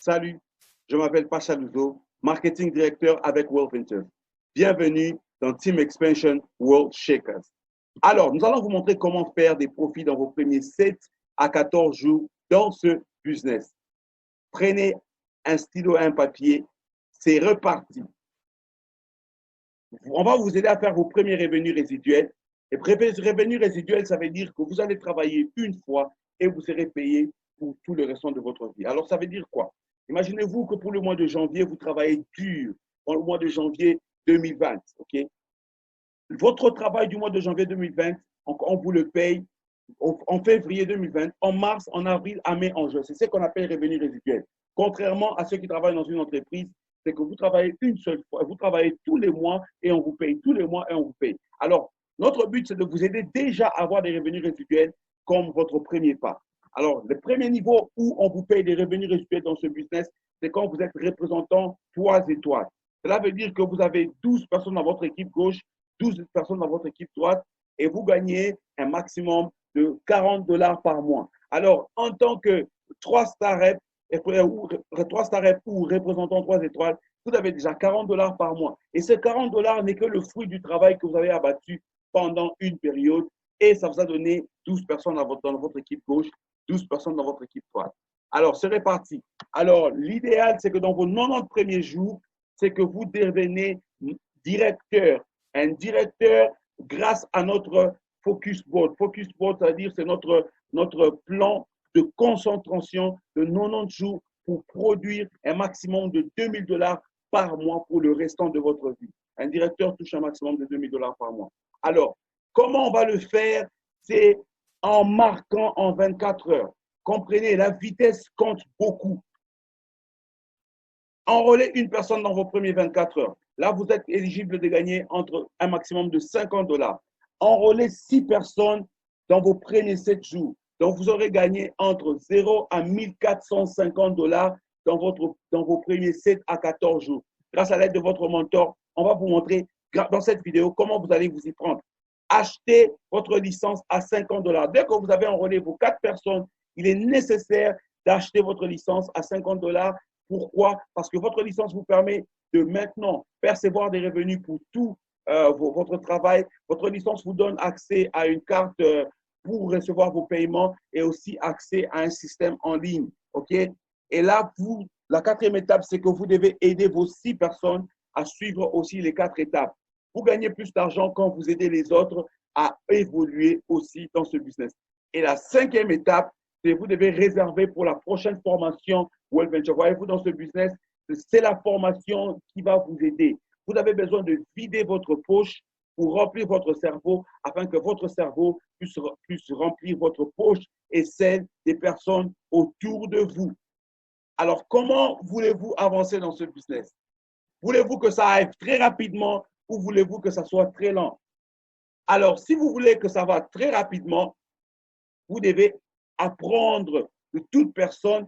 Salut, je m'appelle Pacha Luzo, marketing directeur avec World Ventures. Bienvenue dans Team Expansion World Shakers. Alors, nous allons vous montrer comment faire des profits dans vos premiers 7 à 14 jours dans ce business. Prenez un stylo et un papier, c'est reparti. On va vous aider à faire vos premiers revenus résiduels. Et revenus résiduels, ça veut dire que vous allez travailler une fois et vous serez payé pour tout le restant de votre vie. Alors, ça veut dire quoi? Imaginez-vous que pour le mois de janvier, vous travaillez dur dans le mois de janvier 2020. Okay? Votre travail du mois de janvier 2020, on vous le paye en février 2020, en mars, en avril, en mai, en juin. C'est ce qu'on appelle revenus résiduels. Contrairement à ceux qui travaillent dans une entreprise, c'est que vous travaillez une seule fois, vous travaillez tous les mois et on vous paye tous les mois et on vous paye. Alors, notre but, c'est de vous aider déjà à avoir des revenus résiduels comme votre premier pas. Alors, le premier niveau où on vous paye des revenus résiduels dans ce business, c'est quand vous êtes représentant 3 étoiles. Cela veut dire que vous avez 12 personnes dans votre équipe gauche, 12 personnes dans votre équipe droite et vous gagnez un maximum de $40 par mois. Alors, en tant que 3 star rep ou représentant 3 étoiles, vous avez déjà $40 par mois. Et ce $40 n'est que le fruit du travail que vous avez abattu pendant une période et ça vous a donné 12 personnes dans votre équipe gauche, 12 personnes dans votre équipe droite. Alors, c'est réparti. Alors, l'idéal, c'est que dans vos 90 premiers jours, c'est que vous devenez directeur. Un directeur grâce à notre Focus Board. Focus Board, c'est-à-dire c'est notre plan de concentration de 90 jours pour produire un maximum de $2000 par mois pour le restant de votre vie. Un directeur touche un maximum de $2000 par mois. Alors, comment on va le faire? C'est en marquant en 24 heures. Comprenez, la vitesse compte beaucoup. Enrôlez une personne dans vos premiers 24 heures. Là, vous êtes éligible de gagner entre un maximum de $50. Enrôlez 6 personnes dans vos premiers 7 jours. Donc, vous aurez gagné entre 0 à $1450 dans vos premiers 7 à 14 jours. Grâce à l'aide de votre mentor, on va vous montrer dans cette vidéo comment vous allez vous y prendre. Achetez votre licence à $50. Dès que vous avez enrôlé vos 4 personnes, il est nécessaire d'acheter votre licence à $50. Pourquoi? Parce que votre licence vous permet de maintenant percevoir des revenus pour tout votre travail. Votre licence vous donne accès à une carte pour recevoir vos paiements et aussi accès à un système en ligne. OK? Et là, la 4e étape, c'est que vous devez aider vos 6 personnes à suivre aussi les 4 étapes. Vous gagnez plus d'argent quand vous aidez les autres à évoluer aussi dans ce business. Et la 5e étape, c'est que vous devez réserver pour la prochaine formation World Venture. Voyez-vous, dans ce business, c'est la formation qui va vous aider. Vous avez besoin de vider votre poche pour remplir votre cerveau afin que votre cerveau puisse remplir votre poche et celle des personnes autour de vous. Alors, comment voulez-vous avancer dans ce business? Voulez-vous que ça aille très rapidement ou voulez-vous que ça soit très lent? Alors, si vous voulez que ça va très rapidement, vous devez apprendre de toute personne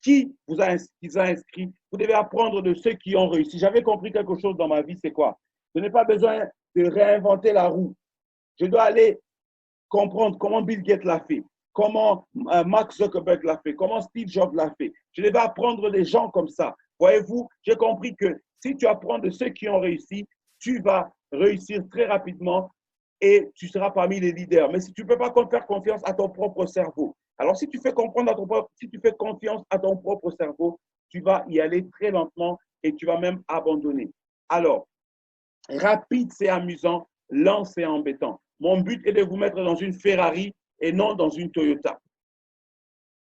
qui vous a inscrit. Vous devez apprendre de ceux qui ont réussi. J'avais compris quelque chose dans ma vie, c'est quoi? Je n'ai pas besoin de réinventer la roue. Je dois aller comprendre comment Bill Gates l'a fait, comment Mark Zuckerberg l'a fait, comment Steve Jobs l'a fait. Je devais apprendre des gens comme ça. Voyez-vous, j'ai compris que si tu apprends de ceux qui ont réussi, tu vas réussir très rapidement et tu seras parmi les leaders. Mais si tu ne peux pas faire confiance à ton propre cerveau, alors si tu fais confiance à ton propre cerveau, tu vas y aller très lentement et tu vas même abandonner. Alors, rapide, c'est amusant, lent, c'est embêtant. Mon but est de vous mettre dans une Ferrari et non dans une Toyota.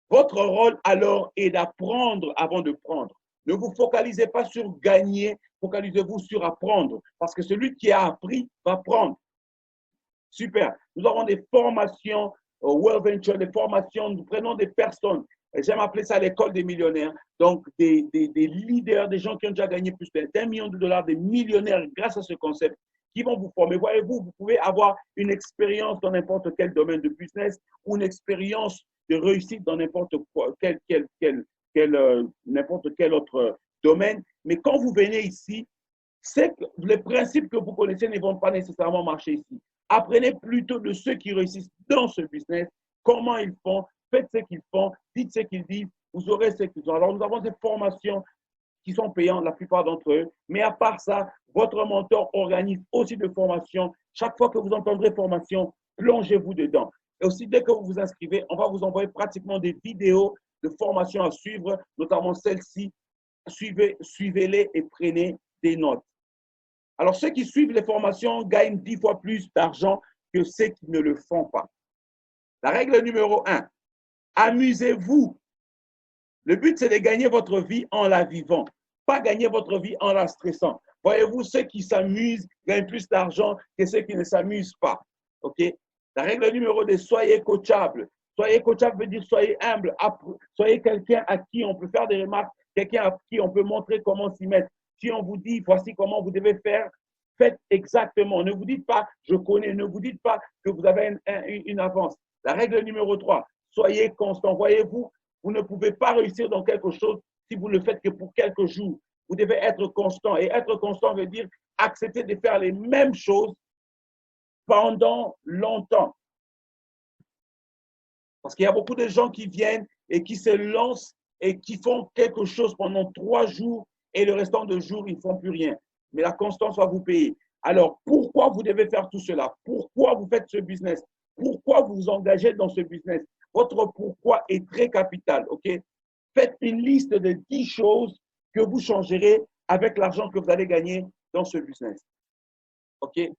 Votre rôle alors est d'apprendre avant de prendre. Ne vous focalisez pas sur gagner, focalisez-vous sur apprendre. Parce que celui qui a appris va prendre. Super. Nous avons des formations au World Venture, des formations, nous prenons des personnes. J'aime appeler ça l'école des millionnaires. Donc, des leaders, des gens qui ont déjà gagné plus d'1 million de dollars, des millionnaires grâce à ce concept qui vont vous former. Voyez-vous, vous pouvez avoir une expérience dans n'importe quel domaine de business ou une expérience de réussite dans n'importe quel autre domaine. Mais quand vous venez ici, c'est que les principes que vous connaissez ne vont pas nécessairement marcher ici. Apprenez plutôt de ceux qui réussissent dans ce business, comment ils font, faites ce qu'ils font, dites ce qu'ils disent vous aurez ce qu'ils ont. Alors, nous avons des formations qui sont payantes, la plupart d'entre eux. Mais à part ça, votre mentor organise aussi des formations. Chaque fois que vous entendrez formation, plongez-vous dedans. Et aussi, dès que vous vous inscrivez, on va vous envoyer pratiquement des vidéos de formation à suivre, notamment celle-ci. Suivez-les et prenez des notes. Alors, ceux qui suivent les formations gagnent 10 fois plus d'argent que ceux qui ne le font pas. La règle numéro 1, amusez-vous. Le but, c'est de gagner votre vie en la vivant, pas gagner votre vie en la stressant. Voyez-vous, ceux qui s'amusent gagnent plus d'argent que ceux qui ne s'amusent pas. OK? La règle numéro 2, soyez coachable. Soyez coachable veut dire soyez humble. Soyez quelqu'un à qui on peut faire des remarques, quelqu'un à qui on peut montrer comment s'y mettre. Si on vous dit, voici comment vous devez faire, faites exactement. Ne vous dites pas, je connais. Ne vous dites pas que vous avez une avance. La règle numéro 3, soyez constant. Voyez-vous, vous ne pouvez pas réussir dans quelque chose si vous ne le faites que pour quelques jours. Vous devez être constant. Et être constant veut dire accepter de faire les mêmes choses pendant longtemps. Parce qu'il y a beaucoup de gens qui viennent et qui se lancent et qui font quelque chose pendant 3 jours et le restant de jours, ils ne font plus rien. Mais la constance va vous payer. Alors, pourquoi vous devez faire tout cela? Pourquoi vous faites ce business? Pourquoi vous vous engagez dans ce business? Votre pourquoi est très capital, OK? Faites une liste de 10 choses que vous changerez avec l'argent que vous allez gagner dans ce business, OK?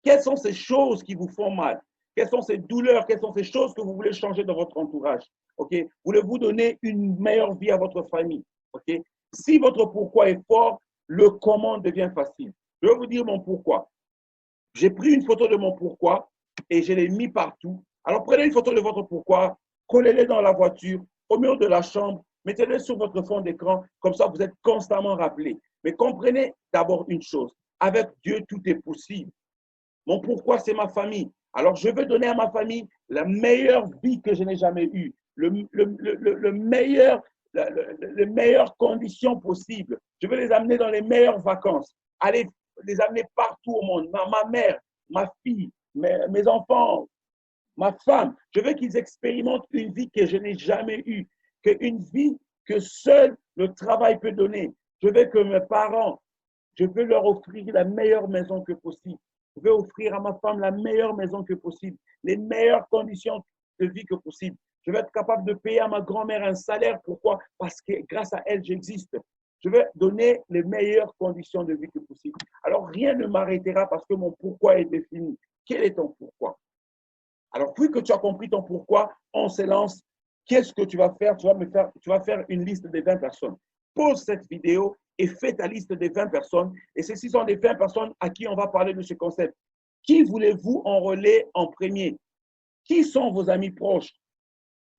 Quelles sont ces choses qui vous font mal? Quelles sont ces douleurs? Quelles sont ces choses que vous voulez changer dans votre entourage? OK? Voulez-vous donner une meilleure vie à votre famille? OK? Si votre pourquoi est fort, le comment devient facile. Je vais vous dire mon pourquoi. J'ai pris une photo de mon pourquoi et je l'ai mis partout. Alors, prenez une photo de votre pourquoi, collez-le dans la voiture, au mur de la chambre, mettez-le sur votre fond d'écran, comme ça vous êtes constamment rappelé. Mais comprenez d'abord une chose, avec Dieu, tout est possible. Mon pourquoi, c'est ma famille. Alors, je veux donner à ma famille la meilleure vie que je n'ai jamais eue, les meilleures conditions possibles. Je veux les amener dans les meilleures vacances, aller les amener partout au monde. Ma mère, ma fille, mes enfants, ma femme. Je veux qu'ils expérimentent une vie que je n'ai jamais eue, une vie que seul le travail peut donner. Je veux que mes parents, je veux leur offrir la meilleure maison que possible. Je veux offrir à ma femme la meilleure maison que possible, les meilleures conditions de vie que possible. Je veux être capable de payer à ma grand-mère un salaire. Pourquoi? Parce que grâce à elle, j'existe. Je veux donner les meilleures conditions de vie que possible. Alors, rien ne m'arrêtera parce que mon pourquoi est défini. Quel est ton pourquoi? Alors, puis que tu as compris ton pourquoi, on se lance. Qu'est-ce que tu vas faire? Tu vas faire une liste de 20 personnes. Pause cette vidéo et fais ta liste de 20 personnes. Et ceci sont les 20 personnes à qui on va parler de ce concept. Qui voulez-vous enrôler en premier? Qui sont vos amis proches?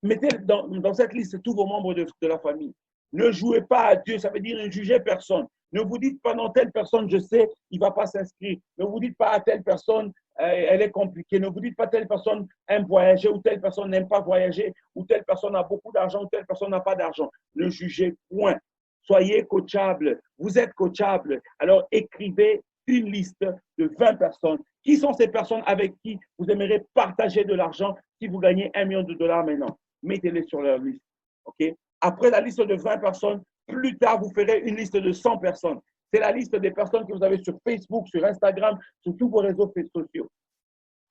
Mettez dans cette liste tous vos membres de la famille. Ne jouez pas à Dieu, ça veut dire ne jugez personne. Ne vous dites pas non, telle personne, je sais, il ne va pas s'inscrire. Ne vous dites pas à telle personne, elle est compliquée. Ne vous dites pas telle personne aime voyager ou telle personne n'aime pas voyager ou telle personne a beaucoup d'argent ou telle personne n'a pas d'argent. Ne jugez point. Soyez coachable. Vous êtes coachable. Alors écrivez une liste de 20 personnes. Qui sont ces personnes avec qui vous aimeriez partager de l'argent si vous gagnez $1 million maintenant? Mettez-les sur leur liste. OK? Après la liste de 20 personnes, plus tard, vous ferez une liste de 100 personnes. C'est la liste des personnes que vous avez sur Facebook, sur Instagram, sur tous vos réseaux sociaux.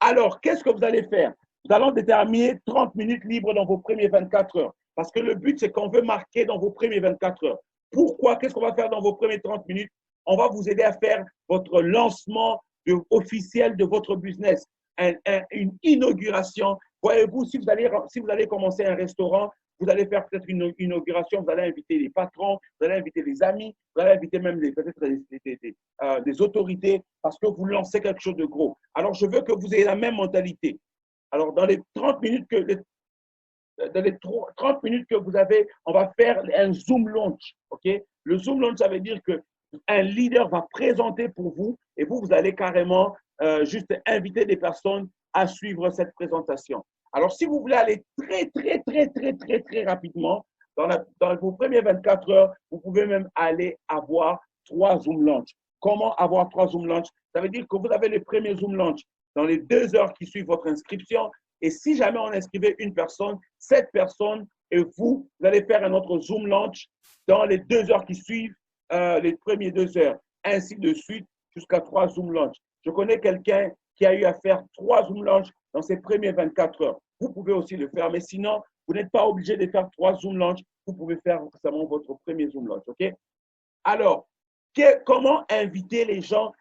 Alors, qu'est-ce que vous allez faire? Nous allons déterminer 30 minutes libres dans vos premiers 24 heures. Parce que le but, c'est qu'on veut marquer dans vos premiers 24 heures. Pourquoi? Qu'est-ce qu'on va faire dans vos premiers 30 minutes? On va vous aider à faire votre lancement officiel de votre business, une inauguration. Voyez-vous, si vous allez commencer un restaurant, vous allez faire peut-être une inauguration, vous allez inviter les patrons, vous allez inviter les amis, vous allez inviter même peut-être des autorités parce que vous lancez quelque chose de gros. Alors, je veux que vous ayez la même mentalité. Alors, dans les 30 minutes que vous avez, on va faire un Zoom launch. Okay? Le Zoom launch, ça veut dire qu'un leader va présenter pour vous et vous allez carrément juste inviter des personnes à suivre cette présentation. Alors, si vous voulez aller très rapidement, dans vos premières 24 heures, vous pouvez même aller avoir 3 Zoom launch. Comment avoir 3 Zoom launch? Ça veut dire que vous avez le premier Zoom launch dans les 2 heures qui suivent votre inscription. Et si jamais on inscrivait une personne, cette personne et vous allez faire un autre Zoom launch dans les 2 heures qui suivent, les premières 2 heures, ainsi de suite jusqu'à 3 Zoom launch. Je connais quelqu'un qui a eu à faire 3 Zoom launch dans ses premières 24 heures. Vous pouvez aussi le faire, mais sinon, vous n'êtes pas obligé de faire 3 Zoom launch. Vous pouvez faire seulement votre premier Zoom launch, OK? Alors, comment inviter les gens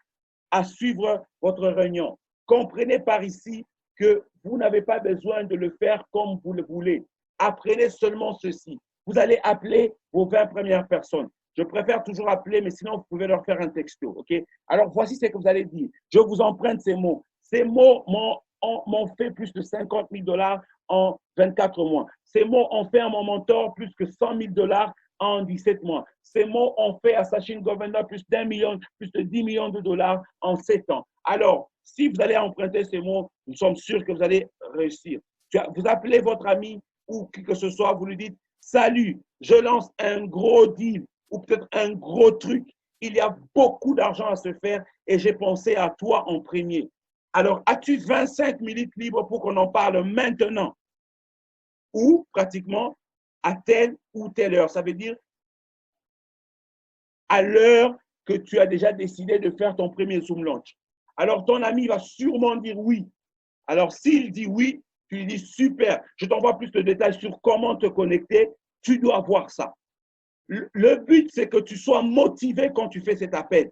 à suivre votre réunion? Comprenez par ici que vous n'avez pas besoin de le faire comme vous le voulez. Apprenez seulement ceci. Vous allez appeler vos 20 premières personnes. Je préfère toujours appeler, mais sinon, vous pouvez leur faire un texto, OK? Alors, voici ce que vous allez dire. Je vous emprunte ces mots. Ces mots m'ont fait plus de 50 000 $ en 24 mois. Ces mots ont fait à mon mentor plus que 100 000 $ en 17 mois. Ces mots ont fait à Sachin Governor plus d'1 million, plus de 10 millions de dollars en 7 ans. Alors, si vous allez emprunter ces mots, nous sommes sûrs que vous allez réussir. Vous appelez votre ami ou qui que ce soit, vous lui dites « Salut, je lance un gros deal ou peut-être un gros truc. Il y a beaucoup d'argent à se faire et j'ai pensé à toi en premier. Alors, as-tu 25 minutes libres pour qu'on en parle maintenant ou pratiquement à telle ou telle heure? Ça veut dire à l'heure que tu as déjà décidé de faire ton premier Zoom launch. Alors, ton ami va sûrement dire oui. Alors, s'il dit oui, tu lui dis super, je t'envoie plus de détails sur comment te connecter. Tu dois voir ça. Le but, c'est que tu sois motivé quand tu fais cet appel.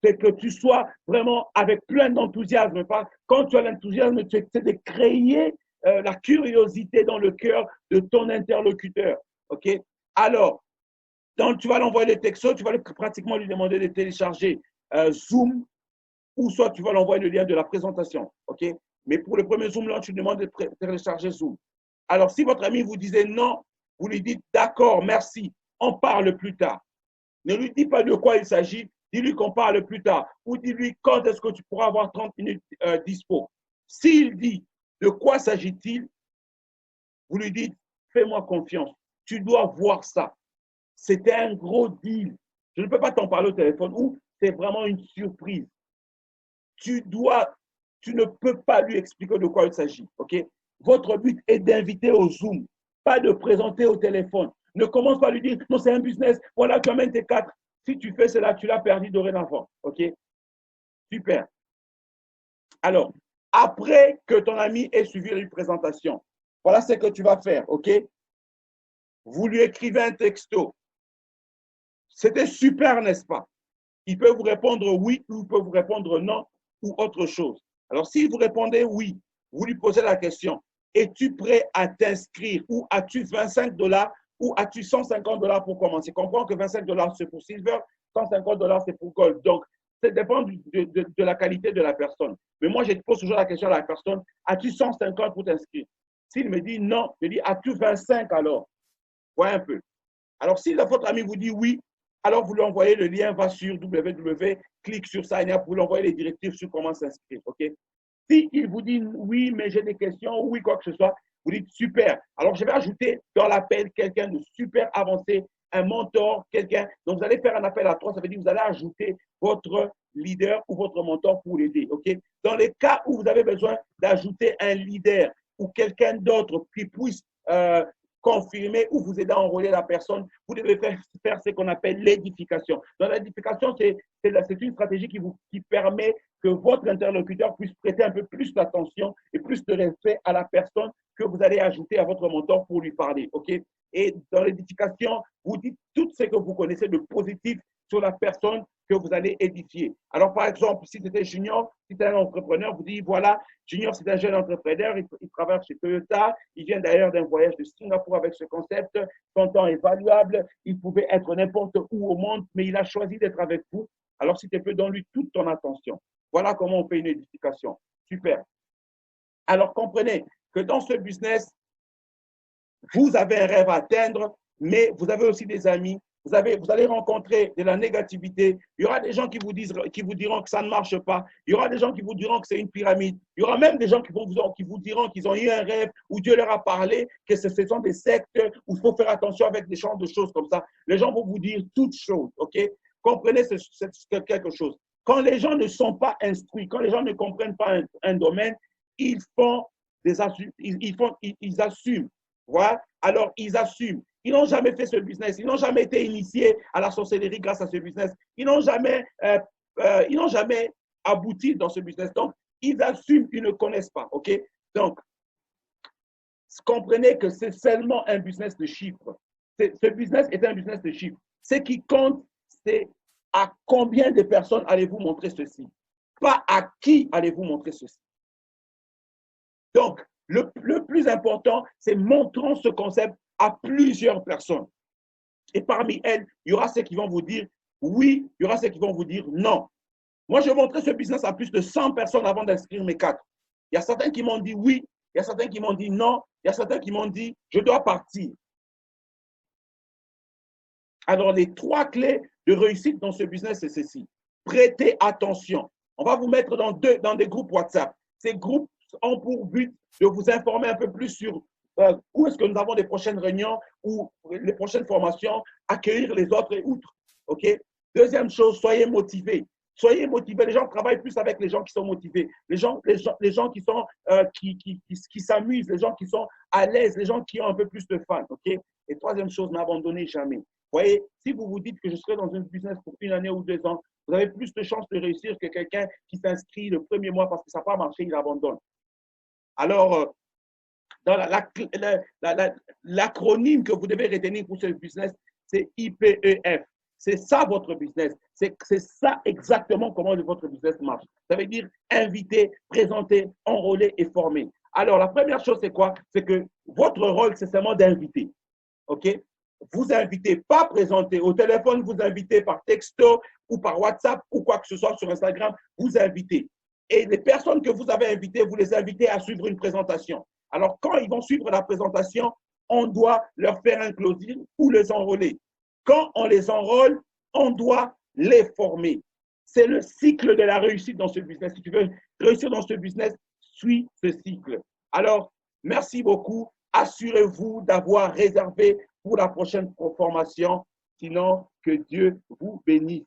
C'est que tu sois vraiment avec plein d'enthousiasme. Quand tu as l'enthousiasme, c'est de créer la curiosité dans le cœur de ton interlocuteur. OK? Alors, donc, tu vas l'envoyer le texto, tu vas pratiquement lui demander de télécharger Zoom ou soit tu vas l'envoyer le lien de la présentation. OK? Mais pour le premier Zoom, là, tu demandes de télécharger Zoom. Alors, si votre ami vous disait non, vous lui dites d'accord, merci, on parle plus tard. Ne lui dis pas de quoi il s'agit, dis-lui qu'on parle plus tard. Ou dis-lui quand est-ce que tu pourras avoir 30 minutes dispo. S'il dit de quoi s'agit-il, vous lui dites fais-moi confiance, tu dois voir ça. C'était un gros deal. Je ne peux pas t'en parler au téléphone ou c'est vraiment une surprise. Tu ne peux pas lui expliquer de quoi il s'agit. OK? Votre but est d'inviter au Zoom, pas de présenter au téléphone. Ne commence pas à lui dire non, c'est un business, voilà, tu amènes tes 4. Si tu fais cela, tu l'as perdu dorénavant. OK? Super. Alors, après que ton ami ait suivi une présentation, voilà ce que tu vas faire. OK? Vous lui écrivez un texto. C'était super, n'est-ce pas? Il peut vous répondre oui ou il peut vous répondre non ou autre chose. Alors, si vous répondez oui, vous lui posez la question, es-tu prêt à t'inscrire ou as-tu 25 $ ou as-tu 150 $ pour commencer? Comprends que 25 $ c'est pour Silver, 150 $ c'est pour Gold. Donc, ça dépend de la qualité de la personne. Mais moi, je pose toujours la question à la personne, as-tu 150 pour t'inscrire? S'il me dit non, je dis, as-tu 25 alors? Voyez un peu. Alors, si votre ami vous dit oui, alors vous lui envoyez le lien, va sur www, clique sur Sign Up, vous lui envoyez les directives sur comment s'inscrire. OK? Si il vous dit oui, mais j'ai des questions, oui, quoi que ce soit, vous dites super. Alors, je vais ajouter dans l'appel quelqu'un de super avancé, un mentor, quelqu'un. Donc, vous allez faire un appel à 3, ça veut dire que vous allez ajouter votre leader ou votre mentor pour l'aider. OK? Dans les cas où vous avez besoin d'ajouter un leader ou quelqu'un d'autre qui puisse confirmer ou vous aider à enrôler la personne, vous devez faire ce qu'on appelle l'édification. Dans l'édification, c'est une stratégie qui permet que votre interlocuteur puisse prêter un peu plus d'attention et plus de respect à la personne que vous allez ajouter à votre mentor pour lui parler. OK? Et dans l'édification, vous dites tout ce que vous connaissez de positif sur la personne que vous allez édifier. Alors, par exemple, si c'était Junior, si c'était un entrepreneur, vous dites, voilà, Junior, c'est un jeune entrepreneur, il travaille chez Toyota, il vient d'ailleurs d'un voyage de Singapour avec ce concept, son temps est valuable, il pouvait être n'importe où au monde, mais il a choisi d'être avec vous. Alors, s'il te plaît, donne-lui toute ton attention. Voilà comment on fait une édification. Super. Alors, comprenez que dans ce business, vous avez un rêve à atteindre, mais vous avez aussi des amis. Vous allez rencontrer de la négativité. Il y aura des gens qui vous diront que ça ne marche pas. Il y aura des gens qui vous diront que c'est une pyramide. Il y aura même des gens qui vous diront qu'ils ont eu un rêve où Dieu leur a parlé, que ce sont des sectes, où il faut faire attention avec des genres de choses comme ça. Les gens vont vous dire toutes choses, OK? Comprenez quelque chose. Quand les gens ne sont pas instruits, quand les gens ne comprennent pas un domaine, ils assument. Voilà. alors ils assument. Ils n'ont jamais fait ce business. Ils n'ont jamais été initiés à la sorcellerie grâce à ce business. Ils n'ont jamais abouti dans ce business. Donc, ils assument qu'ils ne connaissent pas. OK? Donc, comprenez que c'est seulement un business de chiffres. Ce business est un business de chiffres. Ce qui compte, c'est à combien de personnes allez-vous montrer ceci, pas à qui allez-vous montrer ceci. Donc, le plus important, c'est montrons ce concept à plusieurs personnes. Et parmi elles, il y aura ceux qui vont vous dire oui, il y aura ceux qui vont vous dire non. Moi, je montrais ce business à plus de 100 personnes avant d'inscrire mes 4. Il y a certains qui m'ont dit oui, il y a certains qui m'ont dit non, il y a certains qui m'ont dit je dois partir. Alors, les 3 clés de réussite dans ce business, c'est ceci. Prêtez attention. On va vous mettre dans des groupes WhatsApp. Ces groupes ont pour but de vous informer un peu plus sur où est-ce que nous avons les prochaines réunions ou les prochaines formations, accueillir les autres et outre. OK? Deuxième chose, soyez motivés. Soyez motivés. Les gens travaillent plus avec les gens qui sont motivés. Les gens qui sont qui s'amusent, les gens qui sont à l'aise, les gens qui ont un peu plus de fun. OK? Et troisième chose, n'abandonnez jamais. Vous voyez, si vous vous dites que je serai dans un business pour 1 année ou 2 ans, vous avez plus de chances de réussir que quelqu'un qui s'inscrit le premier mois parce que ça n'a pas marché, il abandonne. Alors, dans l'acronyme que vous devez retenir pour ce business, c'est IPEF. C'est ça votre business. C'est ça exactement comment votre business marche. Ça veut dire inviter, présenter, enrôler et former. Alors, la première chose, c'est quoi? C'est que votre rôle, c'est seulement d'inviter. OK? Vous invitez, pas présenter. Au téléphone, vous invitez par texto ou par WhatsApp ou quoi que ce soit sur Instagram, vous invitez. Et les personnes que vous avez invitées, vous les invitez à suivre une présentation. Alors, quand ils vont suivre la présentation, on doit leur faire un closing ou les enrôler. Quand on les enrôle, on doit les former. C'est le cycle de la réussite dans ce business. Si tu veux réussir dans ce business, suis ce cycle. Alors, merci beaucoup. Assurez-vous d'avoir réservé pour la prochaine formation. Sinon, que Dieu vous bénisse.